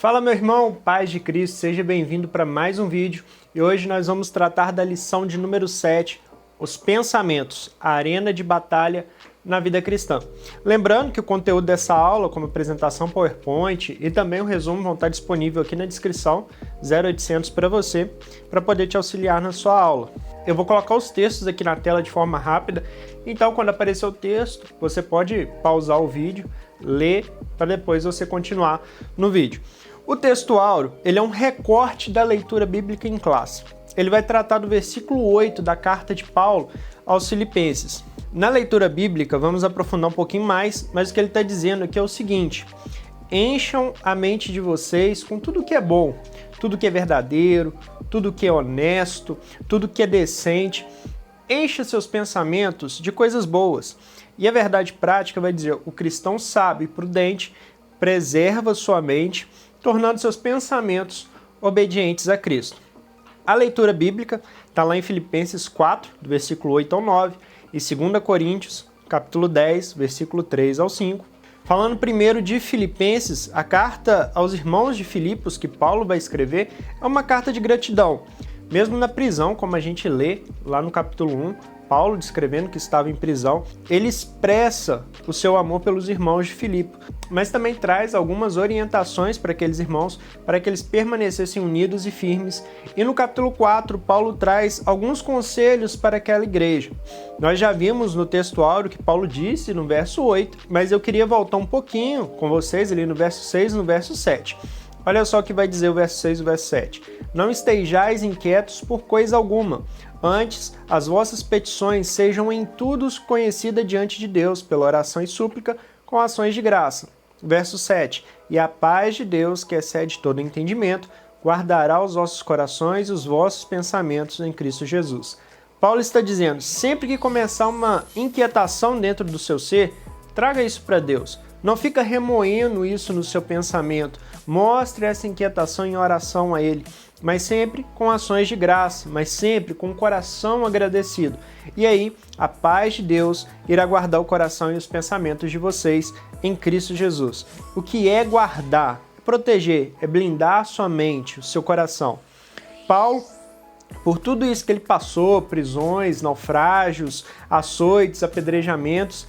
Fala meu irmão, paz de Cristo, seja bem-vindo para mais um vídeo e hoje nós vamos tratar da lição de número 7, os pensamentos, a arena de batalha na vida cristã. Lembrando que o conteúdo dessa aula, como apresentação PowerPoint e também o resumo vão estar disponível aqui na descrição, 0800 para você, para poder te auxiliar na sua aula. Eu vou colocar os textos aqui na tela de forma rápida, então quando aparecer o texto, você pode pausar o vídeo, ler, para depois você continuar no vídeo. O texto áureo, ele é um recorte da leitura bíblica em classe. Ele vai tratar do versículo 8 da carta de Paulo aos Filipenses. Na leitura bíblica, vamos aprofundar um pouquinho mais, mas o que ele está dizendo aqui é o seguinte: encham a mente de vocês com tudo que é bom, tudo que é verdadeiro, tudo que é honesto, tudo que é decente. Encha seus pensamentos de coisas boas. E a verdade prática vai dizer: o cristão sábio e prudente preserva sua mente, tornando seus pensamentos obedientes a Cristo. A leitura bíblica está lá em Filipenses 4, do versículo 8 ao 9, e 2 Coríntios, capítulo 10, versículo 3 ao 5. Falando primeiro de Filipenses, a carta aos irmãos de Filipos que Paulo vai escrever é uma carta de gratidão. Mesmo na prisão, como a gente lê lá no capítulo 1, Paulo, descrevendo que estava em prisão, ele expressa o seu amor pelos irmãos de Filipe, mas também traz algumas orientações para aqueles irmãos, para que eles permanecessem unidos e firmes. E no capítulo 4, Paulo traz alguns conselhos para aquela igreja. Nós já vimos no texto áureo que Paulo disse no verso 8, mas eu queria voltar um pouquinho com vocês ali no verso 6 e no verso 7. Olha só o que vai dizer o verso 6 e o verso 7. Não estejais inquietos por coisa alguma. Antes, as vossas petições sejam em tudo conhecidas diante de Deus, pela oração e súplica, com ações de graça. Verso 7. E a paz de Deus, que excede todo entendimento, guardará os vossos corações e os vossos pensamentos em Cristo Jesus. Paulo está dizendo, sempre que começar uma inquietação dentro do seu ser, traga isso para Deus. Não fica remoendo isso no seu pensamento. Mostre essa inquietação em oração a Ele, mas sempre com ações de graça, mas sempre com o coração agradecido. E aí, a paz de Deus irá guardar o coração e os pensamentos de vocês em Cristo Jesus. O que é guardar? Proteger, é blindar a sua mente, o seu coração. Paulo, por tudo isso que ele passou, prisões, naufrágios, açoites, apedrejamentos,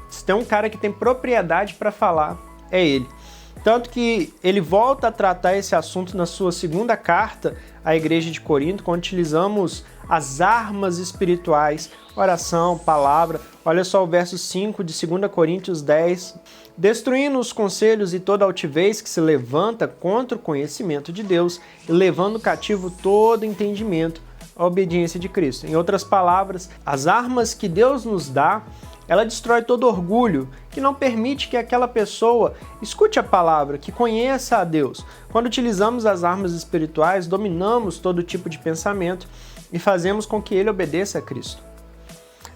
se tem um cara que tem propriedade para falar, é ele. Tanto que ele volta a tratar esse assunto na sua segunda carta à igreja de Corinto, quando utilizamos as armas espirituais, oração, palavra. Olha só o verso 5 de 2 Coríntios 10. Destruindo os conselhos e toda altivez que se levanta contra o conhecimento de Deus e levando cativo todo entendimento à obediência de Cristo. Em outras palavras, as armas que Deus nos dá, ela destrói todo orgulho, que não permite que aquela pessoa escute a palavra, que conheça a Deus. Quando utilizamos as armas espirituais, dominamos todo tipo de pensamento e fazemos com que ele obedeça a Cristo.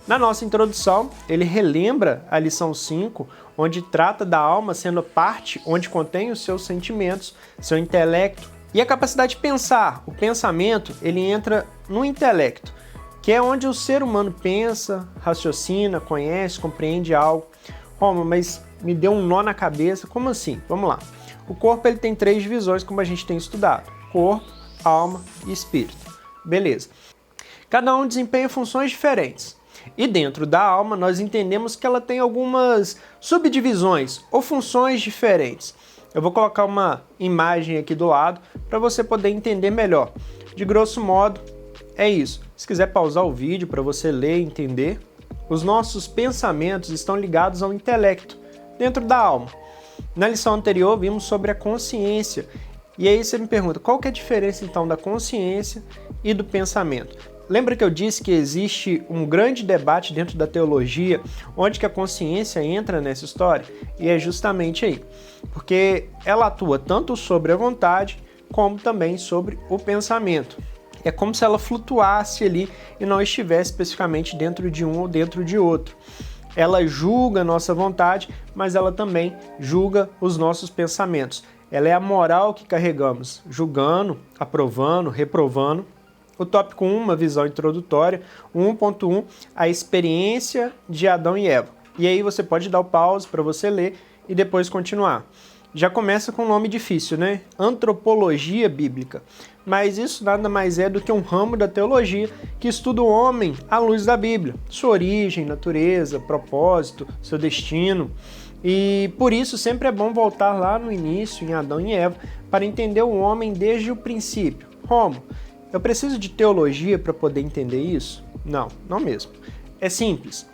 Na nossa introdução, ele relembra a lição 5, onde trata da alma sendo a parte onde contém os seus sentimentos, seu intelecto e a capacidade de pensar. O pensamento, ele entra no intelecto, que é onde o ser humano pensa, raciocina, conhece, compreende algo. Roma, mas me deu um nó na cabeça. Como assim? Vamos lá. O corpo ele tem 3 divisões, como a gente tem estudado: corpo, alma e espírito. Beleza. Cada um desempenha funções diferentes. E dentro da alma, nós entendemos que ela tem algumas subdivisões ou funções diferentes. Eu vou colocar uma imagem aqui do lado para você poder entender melhor. De grosso modo, é isso. Se quiser pausar o vídeo para você ler e entender, os nossos pensamentos estão ligados ao intelecto, dentro da alma. Na lição anterior vimos sobre a consciência. E aí você me pergunta, qual que é a diferença então da consciência e do pensamento? Lembra que eu disse que existe um grande debate dentro da teologia, onde que a consciência entra nessa história? E é justamente aí, porque ela atua tanto sobre a vontade, como também sobre o pensamento. É como se ela flutuasse ali e não estivesse especificamente dentro de um ou dentro de outro. Ela julga a nossa vontade, mas ela também julga os nossos pensamentos. Ela é a moral que carregamos, julgando, aprovando, reprovando. O tópico 1, uma visão introdutória. 1.1, a experiência de Adão e Eva. E aí você pode dar o pause para você ler e depois continuar. Já começa com um nome difícil, né? Antropologia bíblica. Mas isso nada mais é do que um ramo da teologia que estuda o homem à luz da Bíblia, sua origem, natureza, propósito, seu destino. E por isso sempre é bom voltar lá no início, em Adão e Eva, para entender o homem desde o princípio. Como? Eu preciso de teologia para poder entender isso? Não, não mesmo. É simples.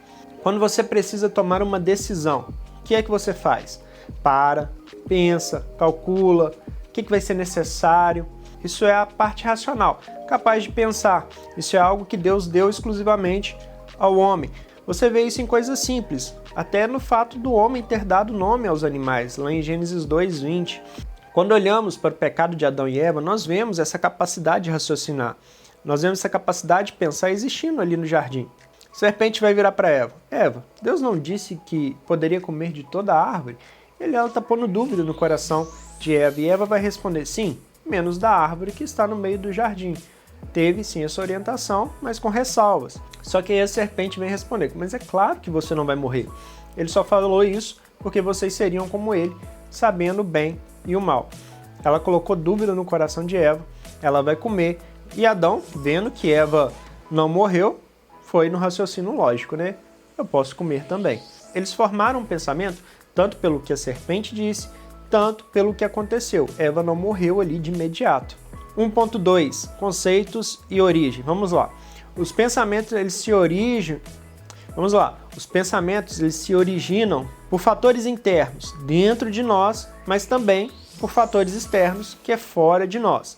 Quando você precisa tomar uma decisão, o que é que você faz? Para, pensa, calcula, o que vai ser necessário. Isso é a parte racional, capaz de pensar. Isso é algo que Deus deu exclusivamente ao homem. Você vê isso em coisas simples, até no fato do homem ter dado nome aos animais, lá em Gênesis 2:20. Quando olhamos para o pecado de Adão e Eva, nós vemos essa capacidade de raciocinar. Nós vemos essa capacidade de pensar existindo ali no jardim. A serpente vai virar para Eva. Eva, Deus não disse que poderia comer de toda a árvore? Ela está pondo dúvida no coração de Eva. E Eva vai responder, sim, menos da árvore que está no meio do jardim. Teve sim essa orientação, mas com ressalvas. Só que aí a serpente vem responder, mas é claro que você não vai morrer. Ele só falou isso porque vocês seriam como ele, sabendo o bem e o mal. Ela colocou dúvida no coração de Eva, ela vai comer. E Adão, vendo que Eva não morreu, foi no raciocínio lógico, né? Eu posso comer também. Eles formaram um pensamento, tanto pelo que a serpente disse, tanto pelo que aconteceu. Eva não morreu ali de imediato. 1.2, conceitos e origem. Vamos lá. Os pensamentos, eles se originam por fatores internos dentro de nós, mas também por fatores externos que é fora de nós.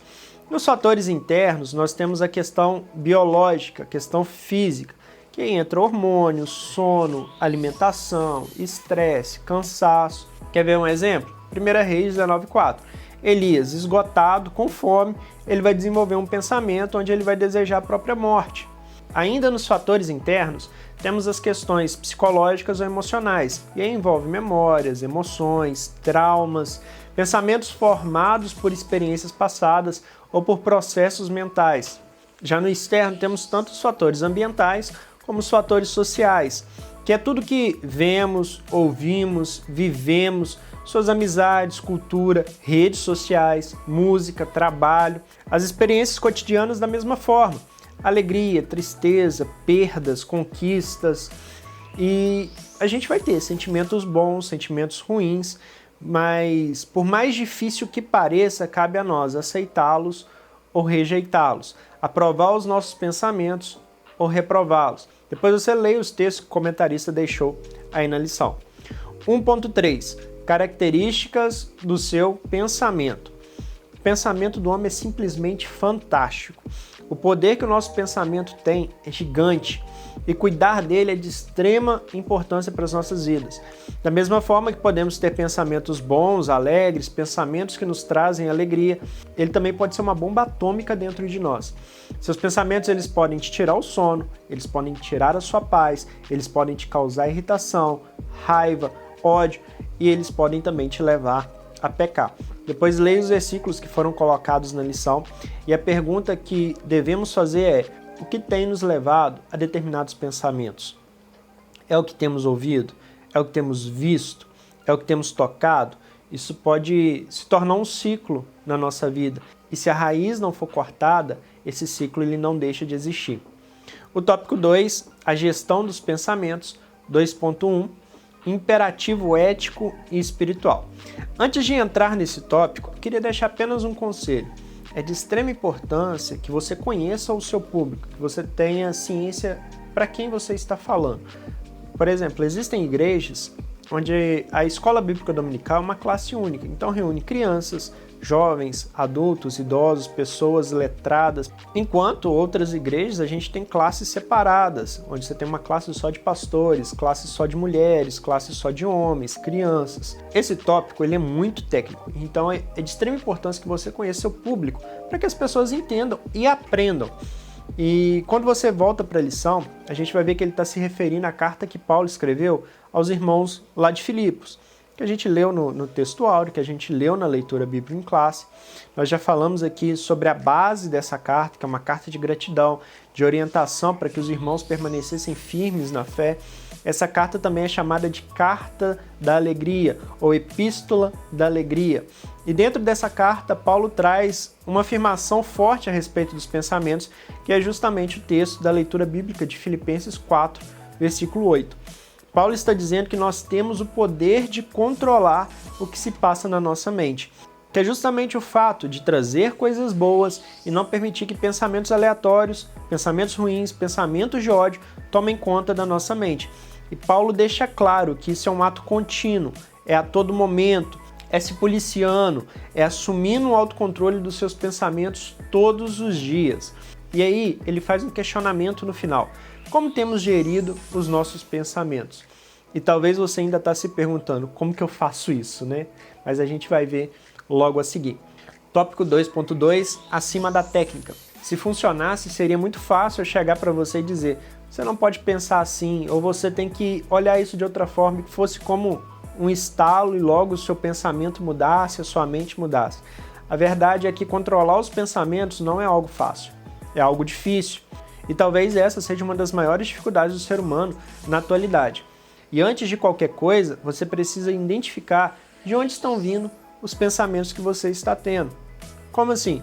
Nos fatores internos, nós temos a questão biológica, a questão física, que entra hormônios, sono, alimentação, estresse, cansaço. Quer ver um exemplo? 1 Reis 19:4. Elias, esgotado, com fome, ele vai desenvolver um pensamento onde ele vai desejar a própria morte. Ainda nos fatores internos, temos as questões psicológicas ou emocionais, e aí envolve memórias, emoções, traumas, pensamentos formados por experiências passadas ou por processos mentais. Já no externo, temos tanto os fatores ambientais como os fatores sociais, que é tudo que vemos, ouvimos, vivemos, suas amizades, cultura, redes sociais, música, trabalho, as experiências cotidianas da mesma forma. Alegria, tristeza, perdas, conquistas, e a gente vai ter sentimentos bons, sentimentos ruins, mas por mais difícil que pareça, cabe a nós aceitá-los ou rejeitá-los, aprovar os nossos pensamentos ou reprová-los. Depois você leia os textos que o comentarista deixou aí na lição. 1.3, características do seu pensamento. O pensamento do homem é simplesmente fantástico. O poder que o nosso pensamento tem é gigante e cuidar dele é de extrema importância para as nossas vidas. Da mesma forma que podemos ter pensamentos bons, alegres, pensamentos que nos trazem alegria, ele também pode ser uma bomba atômica dentro de nós. Seus pensamentos eles podem te tirar o sono, eles podem tirar a sua paz, eles podem te causar irritação, raiva, ódio e eles podem também te levar a pecar. Depois leia os versículos que foram colocados na lição e a pergunta que devemos fazer é: o que tem nos levado a determinados pensamentos? É o que temos ouvido? É o que temos visto? É o que temos tocado? Isso pode se tornar um ciclo na nossa vida e se a raiz não for cortada, esse ciclo ele não deixa de existir. O tópico 2, a gestão dos pensamentos, 2.1, imperativo ético e espiritual. Antes de entrar nesse tópico, eu queria deixar apenas um conselho. É de extrema importância que você conheça o seu público, que você tenha ciência para quem você está falando. Por exemplo, existem igrejas onde a escola bíblica dominical é uma classe única, então reúne crianças, jovens, adultos, idosos, pessoas letradas, enquanto outras igrejas a gente tem classes separadas, onde você tem uma classe só de pastores, classe só de mulheres, classe só de homens, crianças. Esse tópico ele é muito técnico, então é de extrema importância que você conheça seu público, para que as pessoas entendam e aprendam. E quando você volta para a lição, a gente vai ver que ele está se referindo à carta que Paulo escreveu aos irmãos lá de Filipos. que a gente leu no texto áureo, que a gente leu na leitura bíblica em classe. Nós já falamos aqui sobre a base dessa carta, que é uma carta de gratidão, de orientação para que os irmãos permanecessem firmes na fé. Essa carta também é chamada de Carta da Alegria, ou Epístola da Alegria. E dentro dessa carta, Paulo traz uma afirmação forte a respeito dos pensamentos, que é justamente o texto da leitura bíblica de Filipenses 4, versículo 8. Paulo está dizendo que nós temos o poder de controlar o que se passa na nossa mente, que é justamente o fato de trazer coisas boas e não permitir que pensamentos aleatórios, pensamentos ruins, pensamentos de ódio tomem conta da nossa mente. E Paulo deixa claro que isso é um ato contínuo, é a todo momento, é se policiando, é assumindo o autocontrole dos seus pensamentos todos os dias. E aí ele faz um questionamento no final: como temos gerido os nossos pensamentos? E talvez você ainda está se perguntando, como que eu faço isso, né? Mas a gente vai ver logo a seguir. Tópico 2.2, acima da técnica. Se funcionasse, seria muito fácil eu chegar para você e dizer: você não pode pensar assim, ou você tem que olhar isso de outra forma, que fosse como um estalo e logo o seu pensamento mudasse, a sua mente mudasse. A verdade é que controlar os pensamentos não é algo fácil, é algo difícil. E talvez essa seja uma das maiores dificuldades do ser humano na atualidade. E antes de qualquer coisa, você precisa identificar de onde estão vindo os pensamentos que você está tendo. Como assim?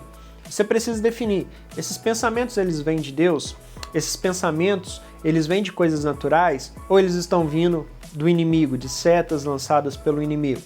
Você precisa definir, esses pensamentos eles vêm de Deus? Esses pensamentos eles vêm de coisas naturais? Ou eles estão vindo do inimigo, de setas lançadas pelo inimigo?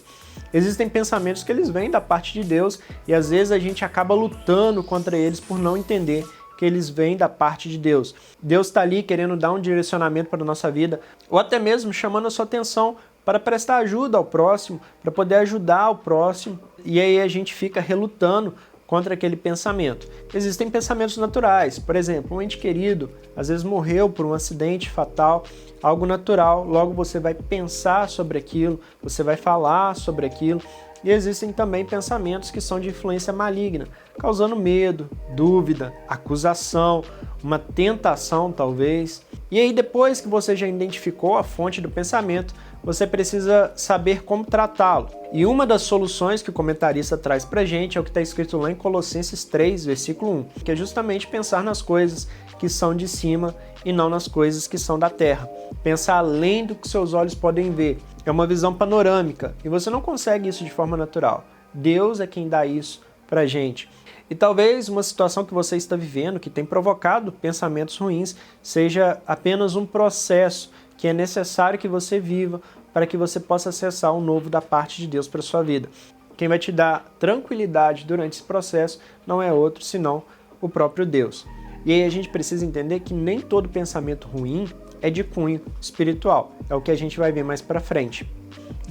Existem pensamentos que eles vêm da parte de Deus e às vezes a gente acaba lutando contra eles por não entender que eles vêm da parte de Deus. Deus está ali querendo dar um direcionamento para a nossa vida, ou até mesmo chamando a sua atenção para prestar ajuda ao próximo, para poder ajudar o próximo, e aí a gente fica relutando contra aquele pensamento. Existem pensamentos naturais, por exemplo, um ente querido às vezes morreu por um acidente fatal, algo natural, logo você vai pensar sobre aquilo, você vai falar sobre aquilo. E existem também pensamentos que são de influência maligna, causando medo, dúvida, acusação, uma tentação talvez. E aí depois que você já identificou a fonte do pensamento, você precisa saber como tratá-lo. E uma das soluções que o comentarista traz pra gente é o que está escrito lá em Colossenses 3, versículo 1, que é justamente pensar nas coisas que são de cima e não nas coisas que são da terra. Pensar além do que seus olhos podem ver. É uma visão panorâmica e você não consegue isso de forma natural. Deus é quem dá isso pra gente. E talvez uma situação que você está vivendo, que tem provocado pensamentos ruins, seja apenas um processo que é necessário que você viva para que você possa acessar o novo da parte de Deus para sua vida. Quem vai te dar tranquilidade durante esse processo não é outro senão o próprio Deus. E aí a gente precisa entender que nem todo pensamento ruim é de cunho espiritual. É o que a gente vai ver mais para frente.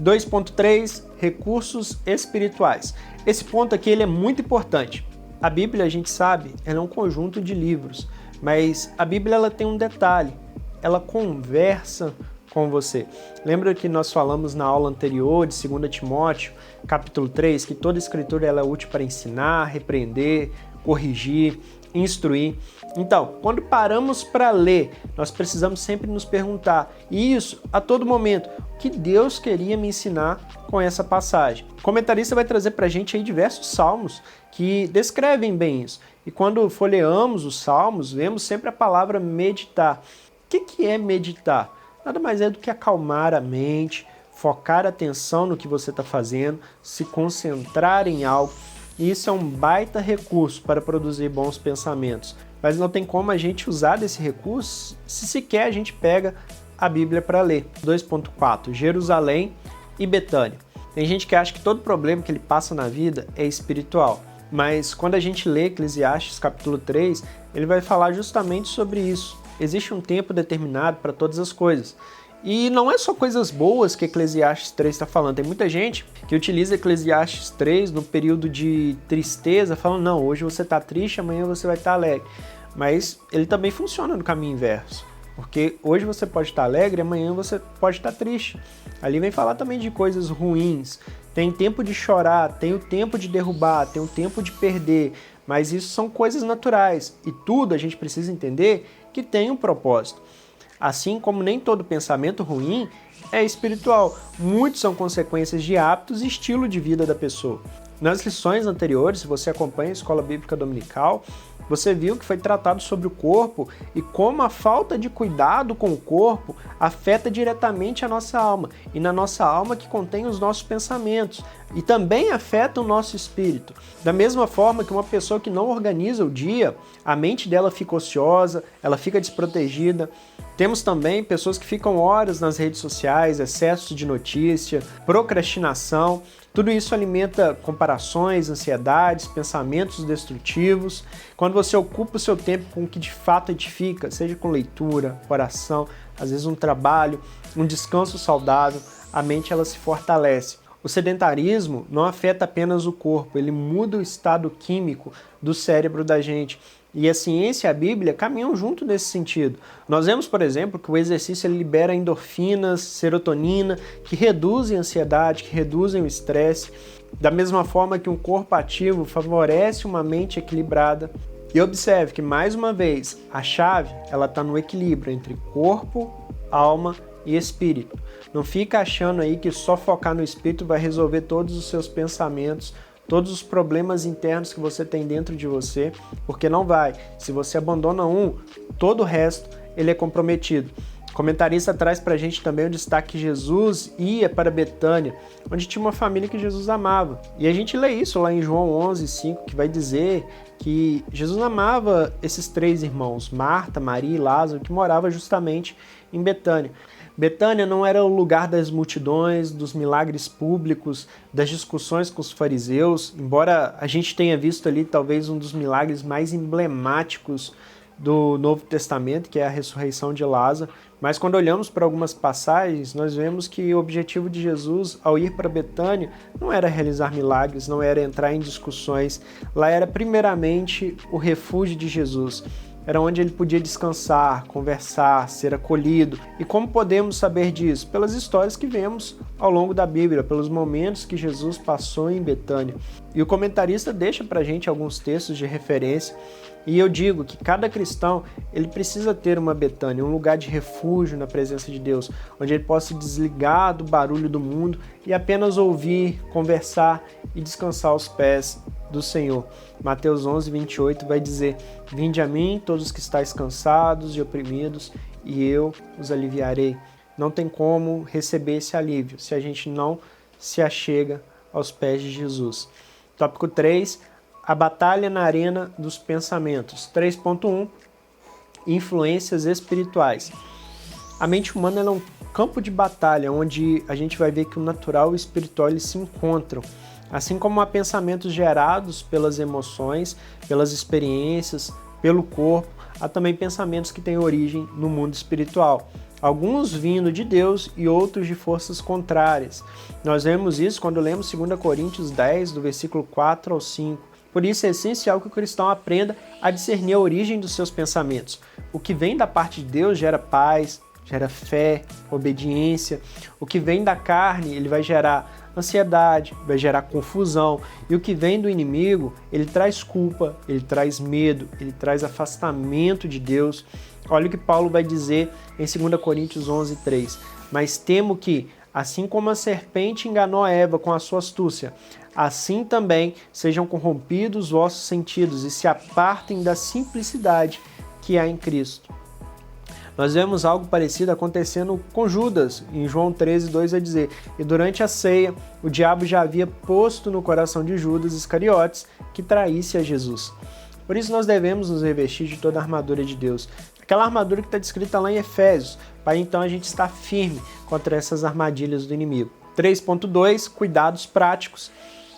2.3, recursos espirituais. Esse ponto aqui ele é muito importante. A Bíblia, a gente sabe, ela é um conjunto de livros, mas a Bíblia ela tem um detalhe, ela conversa com você. Lembra que nós falamos na aula anterior de 2 Timóteo, capítulo 3, que toda escritura ela é útil para ensinar, repreender, corrigir, instruir. Então, quando paramos para ler, nós precisamos sempre nos perguntar, e isso a todo momento, o que Deus queria me ensinar com essa passagem? O comentarista vai trazer para a gente aí diversos salmos que descrevem bem isso. E quando folheamos os salmos, vemos sempre a palavra meditar. O que é meditar? Nada mais é do que acalmar a mente, focar a atenção no que você está fazendo, se concentrar em algo. E isso é um baita recurso para produzir bons pensamentos. Mas não tem como a gente usar desse recurso se sequer a gente pega a Bíblia para ler. 2.4, Jerusalém e Betânia. Tem gente que acha que todo problema que ele passa na vida é espiritual. Mas quando a gente lê Eclesiastes capítulo 3, ele vai falar justamente sobre isso. Existe um tempo determinado para todas as coisas. E não é só coisas boas que Eclesiastes 3 está falando. Tem muita gente que utiliza Eclesiastes 3 no período de tristeza, falando, não, hoje você está triste, amanhã você vai estar alegre. Mas ele também funciona no caminho inverso. Porque hoje você pode estar alegre, amanhã você pode estar triste. Ali vem falar também de coisas ruins. Tem tempo de chorar, tem o tempo de derrubar, tem o tempo de perder. Mas isso são coisas naturais. E tudo a gente precisa entender que tem um propósito. Assim como nem todo pensamento ruim é espiritual, muitos são consequências de hábitos e estilo de vida da pessoa. Nas lições anteriores, se você acompanha a Escola Bíblica Dominical, você viu que foi tratado sobre o corpo e como a falta de cuidado com o corpo afeta diretamente a nossa alma, e na nossa alma que contém os nossos pensamentos, e também afeta o nosso espírito. Da mesma forma que uma pessoa que não organiza o dia, a mente dela fica ociosa, ela fica desprotegida. Temos também pessoas que ficam horas nas redes sociais, excesso de notícia, procrastinação. Tudo isso alimenta comparações, ansiedades, pensamentos destrutivos. Quando você ocupa o seu tempo com o que de fato edifica, seja com leitura, oração, às vezes um trabalho, um descanso saudável, a mente ela se fortalece. O sedentarismo não afeta apenas o corpo, ele muda o estado químico do cérebro da gente. E a ciência e a Bíblia caminham junto nesse sentido. Nós vemos, por exemplo, que o exercício ele libera endorfinas, serotonina, que reduzem a ansiedade, que reduzem o estresse. Da mesma forma que um corpo ativo favorece uma mente equilibrada. E observe que, mais uma vez, a chave está no equilíbrio entre corpo, alma e espírito. Não fica achando aí que só focar no espírito vai resolver todos os seus pensamentos, todos os problemas internos que você tem dentro de você, porque não vai. Se você abandona um, todo o resto ele é comprometido. O comentarista traz para a gente também o destaque que Jesus ia para Betânia, onde tinha uma família que Jesus amava. E a gente lê isso lá em João 11:5, que vai dizer que Jesus amava esses 3 irmãos, Marta, Maria e Lázaro, que moravam justamente em Betânia. Betânia não era o lugar das multidões, dos milagres públicos, das discussões com os fariseus, embora a gente tenha visto ali talvez um dos milagres mais emblemáticos do Novo Testamento, que é a ressurreição de Lázaro. Mas quando olhamos para algumas passagens, nós vemos que o objetivo de Jesus ao ir para Betânia não era realizar milagres, não era entrar em discussões. Lá era primeiramente o refúgio de Jesus. Era onde ele podia descansar, conversar, ser acolhido. E como podemos saber disso? Pelas histórias que vemos ao longo da Bíblia, pelos momentos que Jesus passou em Betânia. E o comentarista deixa para a gente alguns textos de referência. E eu digo que cada cristão ele precisa ter uma Betânia, um lugar de refúgio na presença de Deus, onde ele possa se desligar do barulho do mundo e apenas ouvir, conversar e descansar aos pés do Senhor. Mateus 11:28 vai dizer: "Vinde a mim, todos os que estáis cansados e oprimidos, e eu os aliviarei." Não tem como receber esse alívio se a gente não se achega aos pés de Jesus. Tópico 3, a batalha na arena dos pensamentos. 3.1, influências espirituais. A mente humana é um campo de batalha, onde a gente vai ver que o natural e o espiritual eles se encontram. Assim como há pensamentos gerados pelas emoções, pelas experiências, pelo corpo, há também pensamentos que têm origem no mundo espiritual. Alguns vindo de Deus e outros de forças contrárias. Nós vemos isso quando lemos 2 Coríntios 10, do versículo 4 ao 5. Por isso é essencial que o cristão aprenda a discernir a origem dos seus pensamentos. O que vem da parte de Deus gera paz, gera fé, obediência. O que vem da carne, ele vai gerar ansiedade, vai gerar confusão. E o que vem do inimigo, ele traz culpa, ele traz medo, ele traz afastamento de Deus. Olha o que Paulo vai dizer em 2 Coríntios 11:3. Mas temo que, assim como a serpente enganou a Eva com a sua astúcia, assim também sejam corrompidos os vossos sentidos e se apartem da simplicidade que há em Cristo. Nós vemos algo parecido acontecendo com Judas. Em João 13:2 vai dizer: "E durante a ceia, o diabo já havia posto no coração de Judas Iscariotes que traísse a Jesus." Por isso nós devemos nos revestir de toda a armadura de Deus. Aquela armadura que está descrita lá em Efésios, para então a gente estar firme contra essas armadilhas do inimigo. 3.2, cuidados práticos.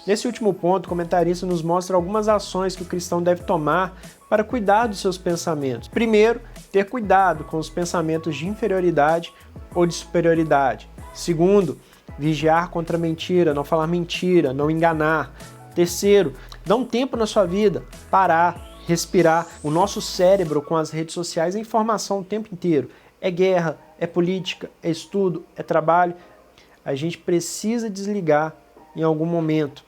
Nesse último ponto, o comentarista nos mostra algumas ações que o cristão deve tomar para cuidar dos seus pensamentos. Primeiro, ter cuidado com os pensamentos de inferioridade ou de superioridade. Segundo, vigiar contra a mentira, não falar mentira, não enganar. Terceiro, dá um tempo na sua vida, parar, respirar. O nosso cérebro com as redes sociais é informação o tempo inteiro. É guerra, é política, é estudo, é trabalho. A gente precisa desligar em algum momento.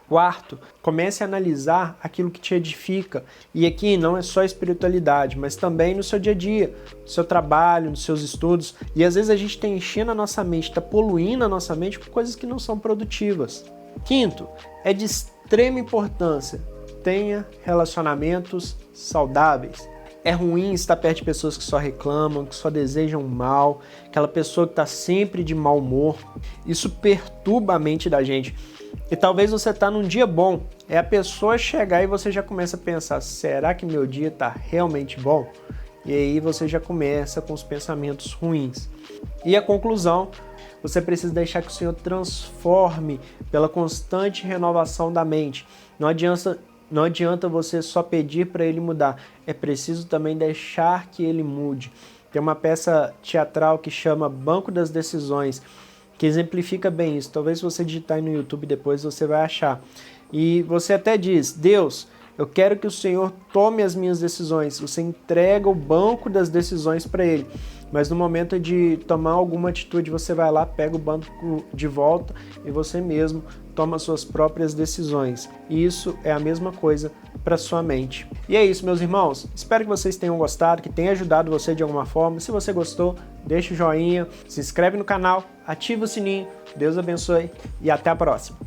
Quarto, comece a analisar aquilo que te edifica. E aqui não é só espiritualidade, mas também no seu dia a dia, no seu trabalho, nos seus estudos. E às vezes a gente está enchendo a nossa mente, está poluindo a nossa mente com coisas que não são produtivas. Quinto, é de extrema importância, tenha relacionamentos saudáveis. É ruim estar perto de pessoas que só reclamam, que só desejam mal, aquela pessoa que está sempre de mau humor. Isso perturba a mente da gente. E talvez você está num dia bom, é a pessoa chegar e você já começa a pensar, será que meu dia está realmente bom? E aí você já começa com os pensamentos ruins. E a conclusão, você precisa deixar que o Senhor transforme pela constante renovação da mente. Não adianta você só pedir para Ele mudar, é preciso também deixar que Ele mude. Tem uma peça teatral que chama Banco das Decisões, que exemplifica bem isso. Talvez se você digitar aí no YouTube depois você vai achar. E você até diz, Deus, eu quero que o Senhor tome as minhas decisões. Você entrega o banco das decisões para Ele. Mas no momento de tomar alguma atitude, você vai lá, pega o banco de volta e você mesmo toma suas próprias decisões. E isso é a mesma coisa para sua mente. E é isso, meus irmãos. Espero que vocês tenham gostado, que tenha ajudado você de alguma forma. Se você gostou, deixa o joinha, se inscreve no canal, ativa o sininho. Deus abençoe e até a próxima.